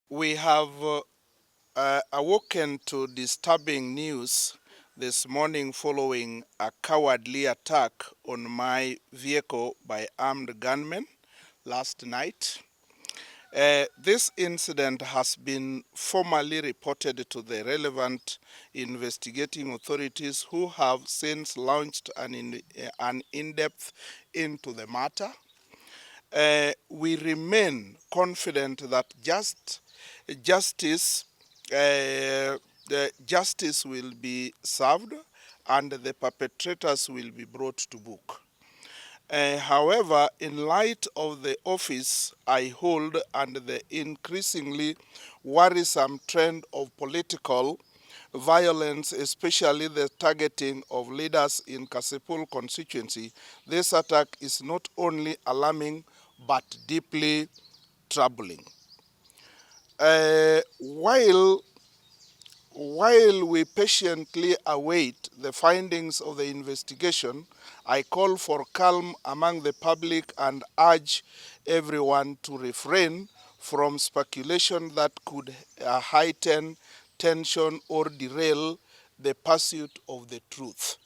We have awoken to disturbing news this morning following a cowardly attack on my vehicle by armed gunmen last night. This incident has been formally reported to the relevant investigating authorities who have since launched an in-depth into the matter. We remain confident that justice, the justice will be served and the perpetrators will be brought to book. However, in light of the office I hold and the increasingly worrisome trend of political violence, especially the targeting of leaders in Kasipul constituency, this attack is not only alarming but deeply troubling. While we patiently await the findings of the investigation, I call for calm among the public and urge everyone to refrain from speculation that could heighten tension or derail the pursuit of the truth.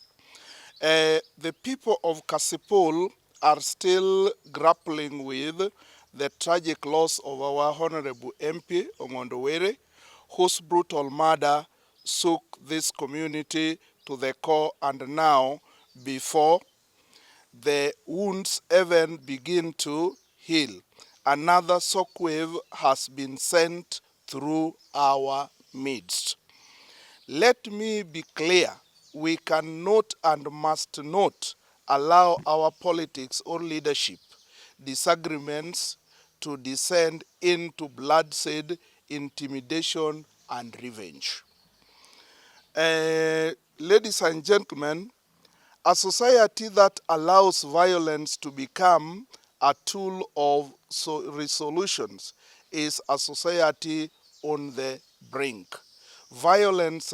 The people of Kasipul are still grappling with the tragic loss of our Honorable MP, Omogavana, whose brutal murder shook this community to the core, and now, before the wounds even begin to heal, another shockwave has been sent through our midst. Let me be clear, we cannot and must not allow our politics or leadership disagreements to descend into bloodshed, intimidation, and revenge. Ladies and gentlemen, a society that allows violence to become a tool of resolutions is a society on the brink. Violence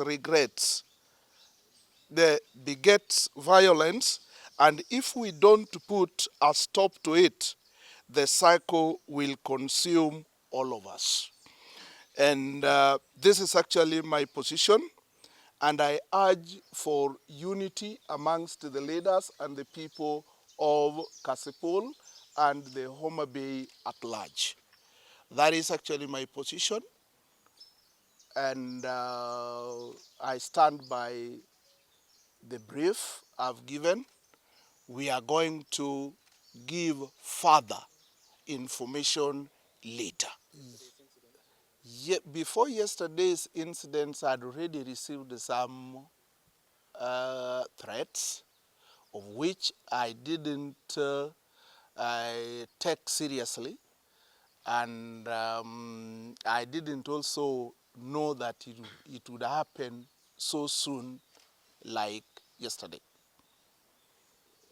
begets violence, and if we don't put a stop to it, the cycle will consume all of us. And this is actually my position, and I urge for unity amongst the leaders and the people of Kasipul and the Homabay at large. That is actually my position, and I stand by the brief I've given. We are going to give further information later. Before yesterday's incidents, I'd already received some threats, of which I didn't take seriously, and I didn't also know that it would happen so soon like yesterday.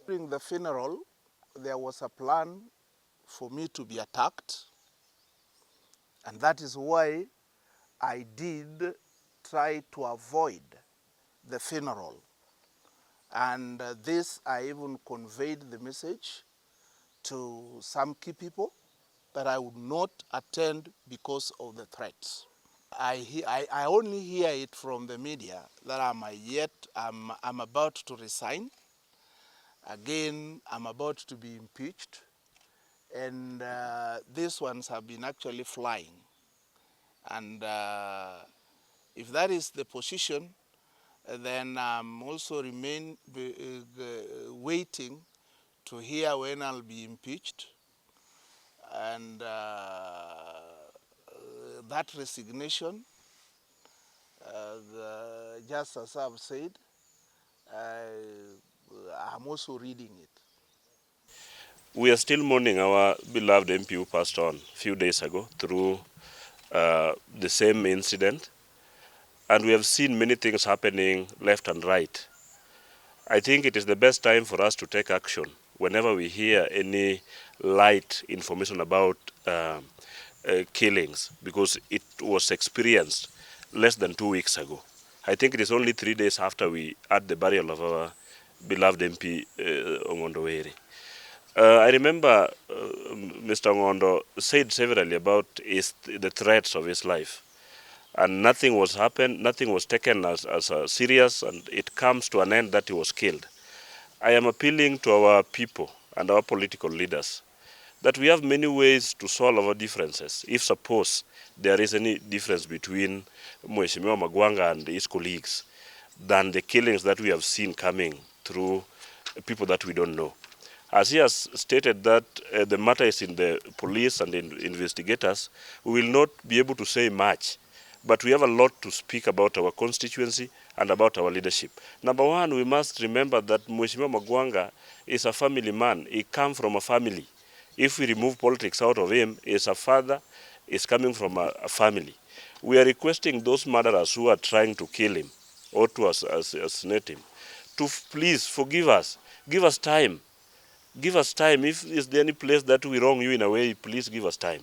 During the funeral, there was a plan for me to be attacked, and that is why I did try to avoid the funeral. And this, I even conveyed the message to some key people that I would not attend because of the threats. I only hear it from the media that I'm about to resign. Again, I'm about to be impeached. And these ones have been actually flying. And if that is the position, then I'm also waiting to hear when I'll be impeached. And that resignation, just as I've said, I'm also reading it. We are still mourning our beloved MP who passed on a few days ago through the same incident. And we have seen many things happening left and right. I think it is the best time for us to take action whenever we hear any light information about killings, because it was experienced less than 2 weeks ago. I think it is only 3 days after we had the burial of our beloved MP Omogavana. I remember Mr. Ngondo said severally about is the threats of his life. And nothing was happened, nothing was taken as serious, and it comes to an end that he was killed. I am appealing to our people and our political leaders that we have many ways to solve our differences. If suppose there is any difference between Mheshimiwa Magwanga and his colleagues than the killings that we have seen coming through people that we don't know. As he has stated that the matter is in the police and in investigators, we will not be able to say much. But we have a lot to speak about our constituency and about our leadership. Number one, we must remember that Mheshimiwa Magwanga is a family man. He comes from a family. If we remove politics out of him, he is a father, he is coming from a family. We are requesting those murderers who are trying to kill him or to assassinate him to please forgive us. Give us time. Give us time. If is there any place that we wrong you in a way, please give us time.